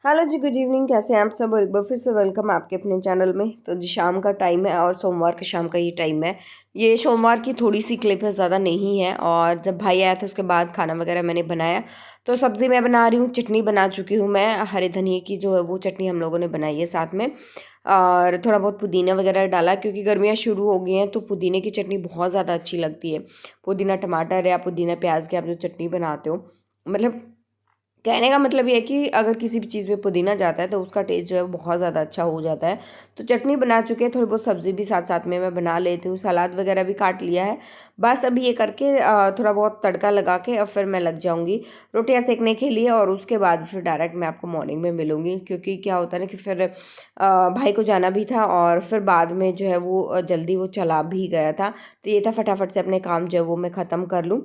Hello जी, good evening. कैसे हैं आप सब? और एक बार फिर से वेलकम आपके अपने चैनल में। तो जी शाम का टाइम है और सोमवार के शाम का ही टाइम है। ये सोमवार की थोड़ी सी क्लिप है, ज़्यादा नहीं है। और जब भाई आया था उसके बाद खाना वगैरह मैंने बनाया। तो सब्ज़ी मैं बना रही हूँ, चटनी बना चुकी हूँ मैं। हरे धनिए की जो है वो चटनी हम लोगों ने बनाई है साथ में। और थोड़ा बहुत पुदीना वगैरह डाला क्योंकि गर्मियाँ शुरू हो गई हैं, तो पुदीने की चटनी बहुत ज़्यादा अच्छी लगती है। पुदीना टमाटर या पुदीना प्याज की आप जो चटनी बनाते हो, मतलब कहने का मतलब ये है कि अगर किसी भी चीज़ में पुदीना जाता है तो उसका टेस्ट जो है बहुत ज़्यादा अच्छा हो जाता है। तो चटनी बना चुके हैं, थोड़ी बहुत सब्ज़ी भी साथ साथ में मैं बना लेती हूँ, सलाद वगैरह भी काट लिया है। बस अभी ये करके थोड़ा बहुत तड़का लगा के अब फिर मैं लग जाऊँगी रोटियाँ सेकने के लिए। और उसके बाद फिर डायरेक्ट मैं आपको मॉर्निंग में मिलूँगी, क्योंकि क्या होता है ना कि फिर भाई को जाना भी था और फिर बाद में जो है वो जल्दी वो चला भी गया था। तो ये था फटाफट से अपने काम जो है वो मैं ख़त्म कर लूँ।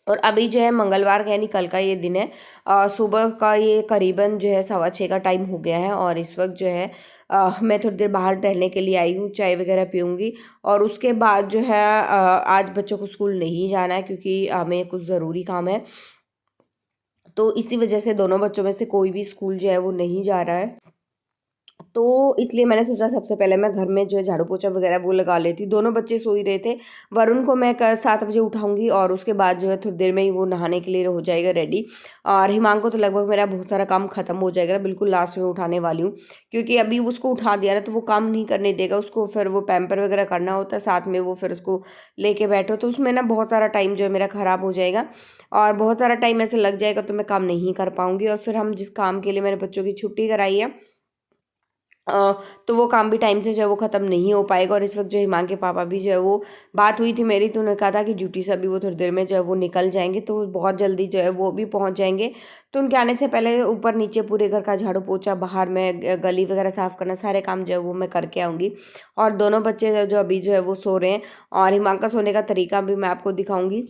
और अभी जो है मंगलवार का यानी कल का ये दिन है। सुबह का ये करीबन जो है 6:15 का टाइम हो गया है और इस वक्त जो है मैं थोड़ी देर बाहर टहलने के लिए आई हूँ, चाय वगैरह पीऊँगी। और उसके बाद जो है आज बच्चों को स्कूल नहीं जाना है क्योंकि हमें कुछ ज़रूरी काम है। तो इसी वजह से दोनों बच्चों में से कोई भी स्कूल जो है वो नहीं जा रहा है। तो इसलिए मैंने सोचा सबसे पहले मैं घर में जो है झाड़ू पोछा वगैरह वो लगा लेती। दोनों बच्चे सो ही रहे थे। वरुण को मैं 7 बजे उठाऊंगी और उसके बाद जो है थोड़ी देर में ही वो नहाने के लिए हो जाएगा रेडी। और हिमांक को तो लगभग मेरा बहुत सारा काम खत्म हो जाएगा, बिल्कुल लास्ट में उठाने वाली हूँ। क्योंकि अभी उसको उठा दिया ना तो वो काम नहीं करने देगा, उसको फिर वो पैम्पर वगैरह करना होता है, साथ में वो फिर उसको लेके बैठो तो उसमें ना बहुत सारा टाइम जो है मेरा ख़राब हो जाएगा। और बहुत सारा टाइम ऐसे लग जाएगा तो मैं काम नहीं कर पाऊंगी। और फिर हम जिस काम के लिए मैंने बच्चों की छुट्टी कराई है अ, तो वो काम भी टाइम से जो है वो ख़त्म नहीं हो पाएगा। और इस वक्त जो हिमांक के पापा भी जो है वो बात हुई थी मेरी, तो उन्होंने कहा था कि ड्यूटी से अभी वो थोड़ी देर में जो है वो निकल जाएंगे, तो बहुत जल्दी जो है वो भी पहुंच जाएंगे। तो उनके आने से पहले ऊपर नीचे पूरे घर का झाड़ू पोछा, बाहर में गली वगैरह साफ़ करना, सारे काम जो है वो मैं करके आऊँगी। और दोनों बच्चे जो अभी जो है वो सो रहे हैं। और हिमांक का सोने का तरीका भी मैं आपको दिखाऊंगी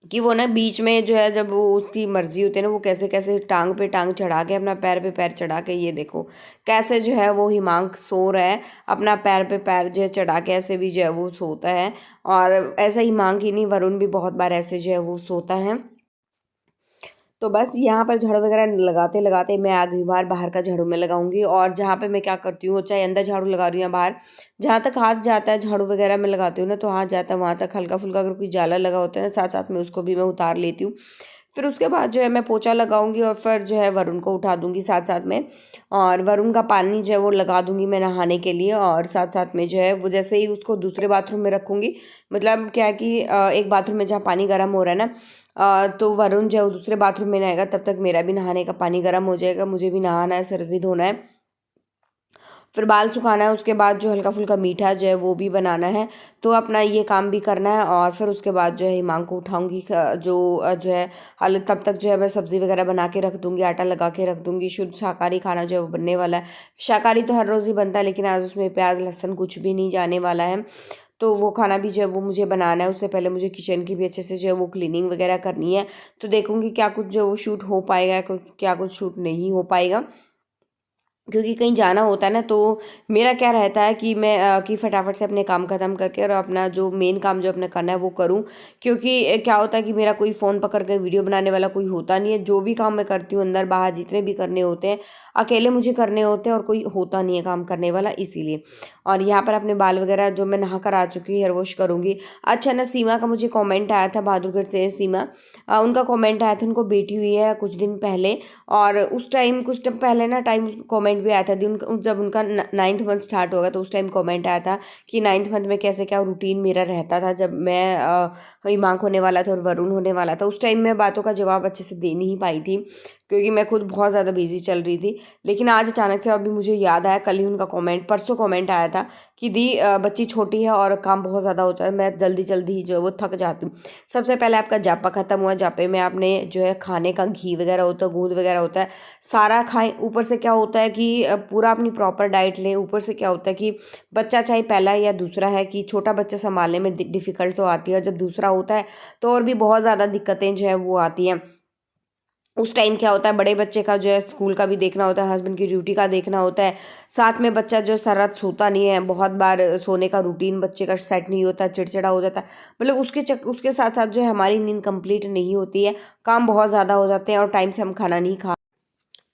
कि वो ना बीच में जो है जब वो उसकी मर्जी होती है ना वो कैसे कैसे टांग पे टांग चढ़ा के, अपना पैर पे पैर चढ़ा के, ये देखो कैसे जो है वो हिमांक सो रहा है। अपना पैर पे पैर जो है चढ़ा के ऐसे भी जो है वो सोता है। और ऐसा हिमांक ही नहीं, वरुण भी बहुत बार ऐसे जो है वो सोता है। तो बस यहाँ पर झाड़ू वगैरह लगाते लगाते मैं अगली बार बाहर का झाड़ू में लगाऊंगी। और जहाँ पे मैं क्या करती हूँ, चाहे अंदर झाड़ू लगा रही हूँ या बाहर, जहाँ तक हाथ जाता है झाड़ू वगैरह में लगाती हूँ ना, तो हाथ जाता है वहाँ तक हल्का फुल्का अगर कोई जाला लगा होता है ना साथ साथ में उसको भी मैं उतार लेती हूँ। फिर उसके बाद जो है मैं पोछा लगाऊंगी और फिर जो है वरुण को उठा दूंगी साथ साथ में। और वरुण का पानी जो है वो लगा दूंगी मैं नहाने के लिए। और साथ साथ में जो है वो जैसे ही उसको दूसरे बाथरूम में रखूंगी, मतलब क्या है कि एक बाथरूम में जहाँ पानी गर्म हो रहा है ना, तो वरुण जो है वो दूसरे बाथरूम में नहाएगा, तब तक मेरा भी नहाने का पानी गर्म हो जाएगा, मुझे भी नहाना है, सर भी धोना है, फिर बाल सुखाना है। उसके बाद जो हल्का फुल्का मीठा जो है वो भी बनाना है, तो अपना ये काम भी करना है। और फिर उसके बाद जो है हिमांक को उठाऊंगी, जो है हाल तब तक जो है मैं सब्ज़ी वगैरह बना के रख दूंगी, आटा लगा के रख दूंगी। शुद्ध शाकाहारी खाना जो है वो बनने वाला है। शाकाहारी तो हर रोज़ ही बनता है, लेकिन आज उसमें प्याज लहसुन कुछ भी नहीं जाने वाला है। तो वो खाना भी जो है वो मुझे बनाना है। उससे पहले मुझे किचन की भी अच्छे से जो है वो क्लीनिंग वगैरह करनी है। तो देखूंगी क्या कुछ जो वो शूट हो पाएगा, क्या कुछ शूट नहीं हो पाएगा, क्योंकि कहीं जाना होता है ना। तो मेरा क्या रहता है कि मैं कि फटाफट से अपने काम ख़त्म करके और अपना जो मेन काम जो अपने करना है वो करूं। क्योंकि क्या होता है कि मेरा कोई फ़ोन पकड़ के वीडियो बनाने वाला कोई होता नहीं है। जो भी काम मैं करती हूँ अंदर बाहर जितने भी करने होते हैं, अकेले मुझे करने होते हैं और कोई होता नहीं है काम करने वाला, इसीलिए। और यहाँ पर अपने बाल वगैरह जो मैं नहा कर आ चुकी हूँ, हेयर वॉश करूँगी। अच्छा ना, सीमा का मुझे कॉमेंट आया था, बहादुरगढ़ से सीमा, उनका कॉमेंट आया था, उनको बेटी हुई है कुछ दिन पहले। और उस टाइम कुछ टाइम पहले ना टाइम कमेंट भी आया था जब उनका 9th मंथ स्टार्ट होगा, तो उस टाइम कमेंट आया था कि 9th मंथ में कैसे क्या रूटीन मेरा रहता था जब मैं हिमांक होने वाला था और वरुण होने वाला था। उस टाइम मैं बातों का जवाब अच्छे से दे नहीं पाई थी क्योंकि मैं खुद बहुत ज़्यादा बिजी चल रही थी। लेकिन आज अचानक से अभी मुझे याद आया, कल ही उनका कमेंट, परसों कमेंट आया था कि दी बच्ची छोटी है और काम बहुत ज़्यादा होता है, मैं जल्दी जल्दी ही जो है वो थक जाती हूँ। सबसे पहले आपका जापा खत्म हुआ, जापे में आपने जो है खाने का घी वगैरह होता है, दूध वगैरह होता है, सारा खाएं। ऊपर से क्या होता है कि पूरा अपनी प्रॉपर डाइट लें। ऊपर से क्या होता है कि बच्चा चाहे पहला या दूसरा है, कि छोटा बच्चा संभालने में डिफ़िकल्ट तो आती है, और जब दूसरा होता है तो और भी बहुत ज़्यादा दिक्कतें जो है वो आती हैं। उस टाइम क्या होता है, बड़े बच्चे का जो है स्कूल का भी देखना होता है, हस्बैंड की ड्यूटी का देखना होता है, साथ में बच्चा जो सारा रात सोता नहीं है, बहुत बार सोने का रूटीन बच्चे का सेट नहीं होता, चिड़चिड़ा हो जाता है, मतलब उसके साथ साथ जो है हमारी नींद कंप्लीट नहीं होती है, काम बहुत ज़्यादा हो जाते हैं और टाइम से हम खाना नहीं खा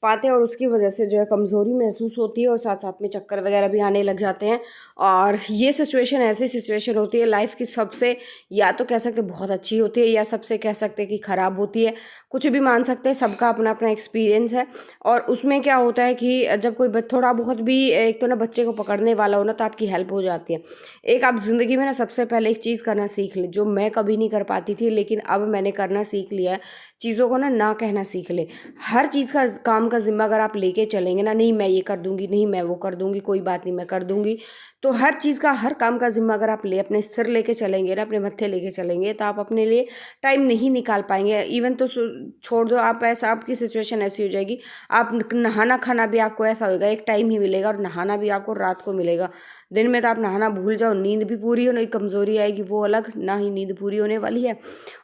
पाते हैं और उसकी वजह से जो है कमज़ोरी महसूस होती है और साथ साथ में चक्कर वगैरह भी आने लग जाते हैं। और ये सिचुएशन ऐसी सिचुएशन होती है लाइफ की सबसे, या तो कह सकते हैं बहुत अच्छी होती है या सबसे कह सकते हैं कि ख़राब होती है, कुछ भी मान सकते हैं, सबका अपना अपना एक्सपीरियंस है। और उसमें क्या होता है कि जब कोई थोड़ा बहुत भी एक तो ना बच्चे को पकड़ने वाला हो ना तो आपकी हेल्प हो जाती है। एक आप ज़िंदगी में ना सबसे पहले एक चीज़ करना सीख लें, जो मैं कभी नहीं कर पाती थी लेकिन अब मैंने करना सीख लिया है, चीज़ों को ना कहना सीख ले। हर चीज़ का काम का ज़िम्मा अगर आप लेके चलेंगे ना, नहीं मैं ये कर दूंगी, नहीं मैं वो कर दूंगी, कोई बात नहीं मैं कर दूंगी, तो हर चीज़ का हर काम का ज़िम्मा अगर आप अपने सिर लेके चलेंगे ना, अपने मत्थे लेके चलेंगे, तो आप अपने लिए टाइम नहीं निकाल पाएंगे। इवन तो छोड़ दो, आप ऐसा आपकी सिचुएशन ऐसी हो जाएगी, आप नहाना खाना भी आपको ऐसा होगा, एक टाइम ही मिलेगा और नहाना भी आपको रात को मिलेगा। दिन में तो आप नहाना भूल जाओ, नींद भी पूरी हो नहीं, कमज़ोरी आएगी वो अलग, ना ही नींद पूरी होने वाली है।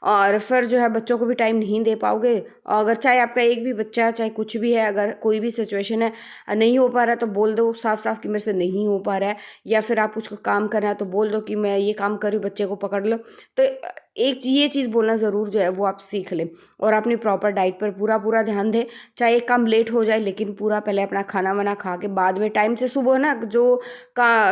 और फिर जो है बच्चों को भी टाइम नहीं दे पाओगे। अगर चाहे आपका एक भी बच्चा है, चाहे कुछ भी है, अगर कोई भी सिचुएशन है नहीं हो पा रहा है तो बोल दो साफ साफ कि मेरे से नहीं हो पा रहा है, या फिर आप कुछ काम करना है तो बोल दो कि मैं ये काम कर रही हूँ, बच्चे को पकड़ लो। तो एक ये चीज़ बोलना ज़रूर जो है वो आप सीख लें और अपनी प्रॉपर डाइट पर पूरा पूरा ध्यान दें। चाहे एक काम लेट हो जाए लेकिन पूरा पहले अपना खाना वाना खा के बाद में टाइम से सुबह ना,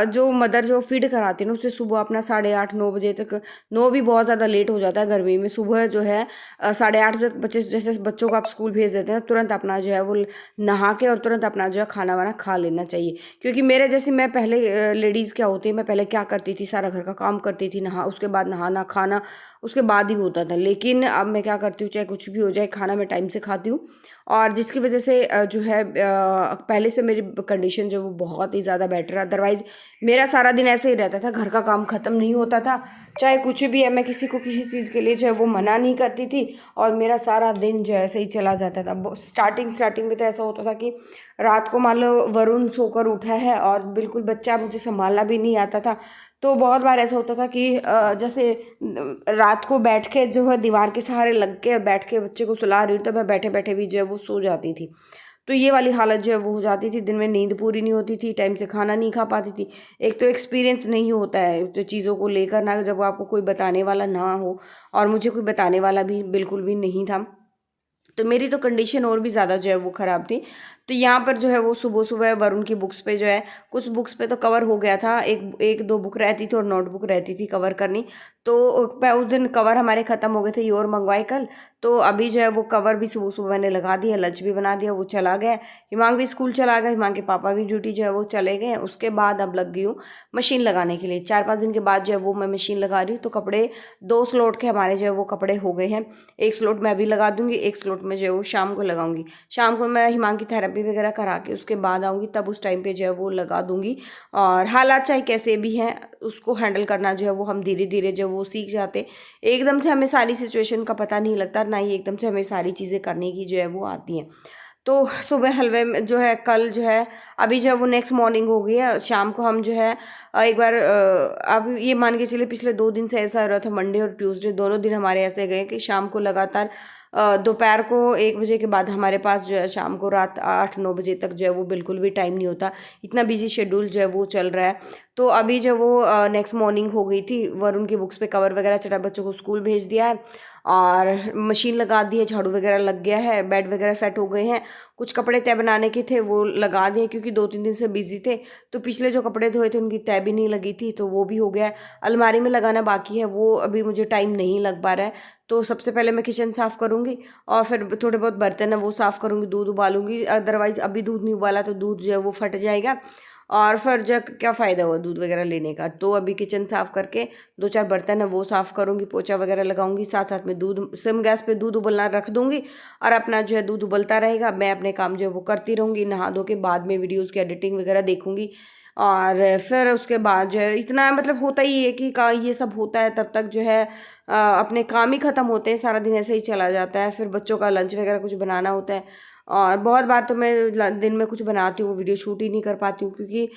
जो मदर जो फीड कराती है ना, उससे सुबह अपना 8:30-9 बजे तक, 9 भी बहुत ज़्यादा लेट हो जाता है गर्मी में, सुबह जो है 8:30 तक बच्चे, जैसे बच्चों को आप स्कूल भेज देते हैं तुरंत अपना जो है वो नहा के और तुरंत अपना जो है खाना वाना खा लेना चाहिए। क्योंकि मेरे जैसे मैं पहले लेडीज़ क्या होती है, मैं पहले क्या करती थी, सारा घर का काम करती थी, उसके बाद नहाना खाना उसके बाद ही होता था। लेकिन अब मैं क्या करती हूँ, चाहे कुछ भी हो जाए, खाना मैं टाइम से खाती हूँ और जिसकी वजह से जो है पहले से मेरी कंडीशन जो वो बहुत ही ज़्यादा बेटर है। अदरवाइज़ मेरा सारा दिन ऐसे ही रहता था, घर का काम ख़त्म नहीं होता था, चाहे कुछ भी है, मैं किसी को किसी चीज़ के लिए जो है वो मना नहीं करती थी और मेरा सारा दिन जो है ऐसे ही चला जाता था। स्टार्टिंग में तो ऐसा होता था कि रात को मान लो वरुण सोकर उठा है और बिल्कुल बच्चा मुझे संभालना भी नहीं आता था, तो बहुत बार ऐसा होता था कि जैसे रात को बैठ के जो है दीवार के सहारे लग के बैठ के बच्चे को सुला रही हूँ, तो मैं बैठे बैठे भी जो है वो सो जाती थी। तो ये वाली हालत जो है वो हो जाती थी, दिन में नींद पूरी नहीं होती थी, टाइम से खाना नहीं खा पाती थी। एक तो एक्सपीरियंस नहीं होता है जो चीज़ों को लेकर ना, जब आपको कोई बताने वाला ना हो, और मुझे कोई बताने वाला भी बिल्कुल भी नहीं था, तो मेरी तो कंडीशन और भी ज़्यादा जो है वो ख़राब थी। तो यहाँ पर जो है वो सुबह सुबह वरुण की बुक्स पे जो है, कुछ बुक्स पे तो कवर हो गया था, एक दो बुक रहती थी और नोटबुक रहती थी कवर करनी। तो उस दिन कवर हमारे ख़त्म हो गए थे, ये और मंगवाए कल। तो अभी जो है वो कवर भी सुबह सुबह मैंने लगा दिया, लंच भी बना दिया, वो चला गया। हिमांग भी स्कूल चला गया, हिमांग के पापा भी ड्यूटी जो है वो चले गए। उसके बाद अब लग गई हूँ मशीन लगाने के लिए। 4-5 दिन के बाद जो है वो मैं मशीन लगा रही हूँ। तो कपड़े 2 स्लॉट के हमारे जो है वो कपड़े हो गए हैं। एक स्लॉट मैं अभी लगा दूंगी, एक स्लॉट में जो है वो शाम को लगाऊंगी। शाम को मैं हिमांग की थेरेपी वगैरह करा के उसके बाद आऊँगी, तब उस टाइम पे जो है वो लगा दूंगी। और हालात चाहे कैसे भी हैं, उसको हैंडल करना जो है वो हम धीरे धीरे जो वो सीख जाते। एकदम से हमें सारी सिचुएशन का पता नहीं लगता, ना ही एकदम से हमें सारी चीज़ें करने की जो है वो आती हैं। तो सुबह हलवे में जो है कल जो है, अभी जो है वो नेक्स्ट मॉर्निंग हो गई है, शाम को हम जो है एक बार अब ये मान के चले पिछले 2 दिन से ऐसा हो रहा था, मंडे और ट्यूसडे दोनों दिन हमारे ऐसे गए कि शाम को लगातार दोपहर को 1 बजे के बाद हमारे पास जो है शाम को रात 8-9 बजे तक जो है वो बिल्कुल भी टाइम नहीं होता, इतना बिजी शेड्यूल जो है वो चल रहा है। तो अभी जो वो नेक्स्ट मॉर्निंग हो गई थी, वरुण की बुक्स पे कवर वगैरह चढ़ा, बच्चों को स्कूल भेज दिया है और मशीन लगा दी है, झाड़ू वगैरह लग गया है, बेड वगैरह सेट हो गए हैं। कुछ कपड़े तय बनाने के थे वो लगा दिए, क्योंकि 2-3 दिन से बिजी थे, तो पिछले जो कपड़े धोए थे उनकी तय भी नहीं लगी थी, तो वो भी हो गया है। अलमारी में लगाना बाकी है, वो अभी मुझे टाइम नहीं लग पा रहा है। तो सबसे पहले मैं किचन साफ़ करूँगी और फिर थोड़े बहुत बर्तन है वो साफ़ करूँगी, दूध उबालूंगी। अदरवाइज़ अभी दूध नहीं उबाला तो दूध जो है वो फट जाएगा और फिर जो क्या फ़ायदा हुआ दूध वगैरह लेने का। तो अभी किचन साफ़ करके 2-4 बर्तन है वो साफ़ करूँगी, पोछा वगैरह लगाऊंगी, साथ साथ में दूध सिम गैस पे दूध उबलना रख दूँगी और अपना जो है दूध उबलता रहेगा, मैं अपने काम जो है वो करती रहूँगी। नहा धो के बाद में वीडियोज़ की एडिटिंग वगैरह देखूँगी और फिर उसके बाद जो है इतना मतलब होता ही है कि ये सब होता है, तब तक जो है अपने काम ही ख़त्म होते हैं, सारा दिन ऐसे ही चला जाता है। फिर बच्चों का लंच वगैरह कुछ बनाना होता है और बहुत बार तो मैं दिन में कुछ बनाती हूँ, वीडियो शूट ही नहीं कर पाती हूँ, क्योंकि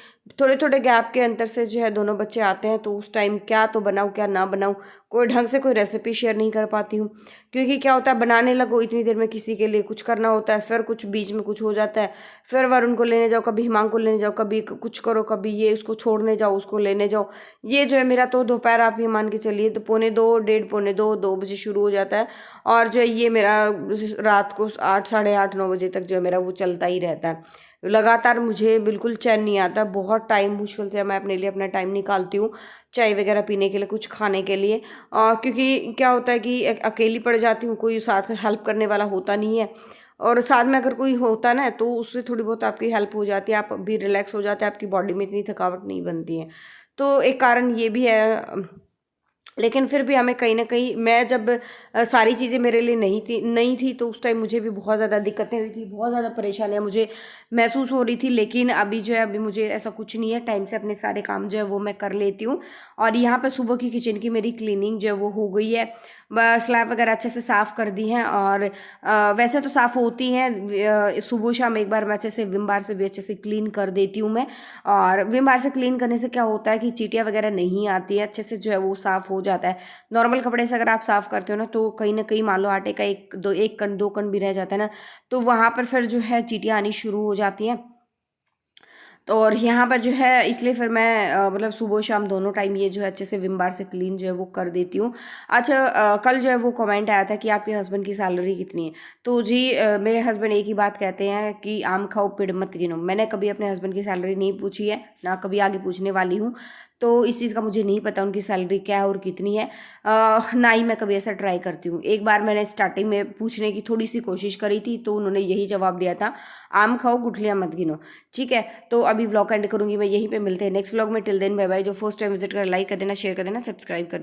थोड़े थोड़े गैप के अंतर से जो है दोनों बच्चे आते हैं, तो उस टाइम क्या तो बनाऊँ क्या ना बनाऊँ, कोई ढंग से कोई रेसिपी शेयर नहीं कर पाती हूँ। क्योंकि क्या होता है, बनाने लगो इतनी देर में किसी के लिए कुछ करना होता है, फिर कुछ बीच में कुछ हो जाता है, फिर वरुण को लेने जाओ, कभी हिमांग को लेने जाओ, कभी कुछ करो, कभी ये उसको छोड़ने जाओ, उसको लेने जाओ। ये जो है मेरा तो दोपहर आप ये मान के चलिए तो 1:45, 1:30, 1:45, 2 बजे शुरू हो जाता है, और जो है ये मेरा रात को 8, साढ़े 8, 9 बजे तक जो है मेरा वो चलता ही रहता है लगातार। मुझे बिल्कुल चैन नहीं आता, बहुत टाइम मुश्किल से मैं अपने लिए अपना टाइम निकालती हूँ चाय वगैरह पीने के लिए, कुछ खाने के लिए। क्योंकि क्या होता है कि अकेली पड़ जाती हूँ, कोई साथ हेल्प करने वाला होता नहीं है, और साथ में अगर कोई होता ना तो उससे थोड़ी बहुत आपकी हेल्प हो जाती है, आप भी रिलैक्स हो जाते हैं, आपकी बॉडी में इतनी थकावट नहीं बनती है। तो एक कारण ये भी है। लेकिन फिर भी हमें कहीं न कहीं, मैं जब सारी चीज़ें मेरे लिए नहीं थी तो उस टाइम मुझे भी बहुत ज़्यादा दिक्कतें हुई थी, बहुत ज़्यादा परेशानियाँ मुझे महसूस हो रही थी। लेकिन अभी जो है, अभी मुझे ऐसा कुछ नहीं है, टाइम से अपने सारे काम जो है वो मैं कर लेती हूँ। और यहाँ पे सुबह की किचन की मेरी क्लीनिंग जो है वो हो गई है। स्लैब वगैरह अच्छे से साफ़ कर दी हैं, और वैसे तो साफ़ होती हैं, सुबह शाम एक बार मैं अच्छे से विम बार से भी अच्छे से क्लीन कर देती हूँ मैं। और विम बार से क्लीन करने से क्या होता है कि चींटियाँ वगैरह नहीं आती है, अच्छे से जो है वो साफ़ हो जाता है। नॉर्मल कपड़े से अगर आप साफ़ करते हो ना, तो कहीं न कहीं मान लो आटे का 1 कण 2 कण भी रह जाता है ना, तो वहाँ पर फिर जो है चींटियाँ आनी शुरू हो जाती हैं। तो और यहाँ पर जो है, इसलिए फिर मैं मतलब सुबह शाम दोनों टाइम ये जो है अच्छे से विम बार से क्लीन जो है वो कर देती हूँ। अच्छा, कल जो है वो कमेंट आया था कि आपके हस्बैंड की सैलरी कितनी है? तो जी, मेरे हस्बैंड एक ही बात कहते हैं कि आम खाओ पेड़ मत गिनो। मैंने कभी अपने हस्बैंड की सैलरी नहीं पूछी है, ना कभी आगे पूछने वाली हूँ। तो इस चीज़ का मुझे नहीं पता उनकी सैलरी क्या है और कितनी है। ना ही मैं कभी ऐसा ट्राई करती हूँ। एक बार मैंने स्टार्टिंग में पूछने की थोड़ी-सी कोशिश करी थी, तो उन्होंने यही जवाब दिया था, आम खाओ गुठलियाँ मत गिनो। ठीक है? तो अभी व्लॉग एंड करूँगी मैं यहीं पे, मिलते हैं नेक्स्ट व्लॉग में। Till then bye bye. जो फर्स्ट टाइम विजिट कर, लाइक कर देना, शेयर कर देना, सब्सक्राइब कर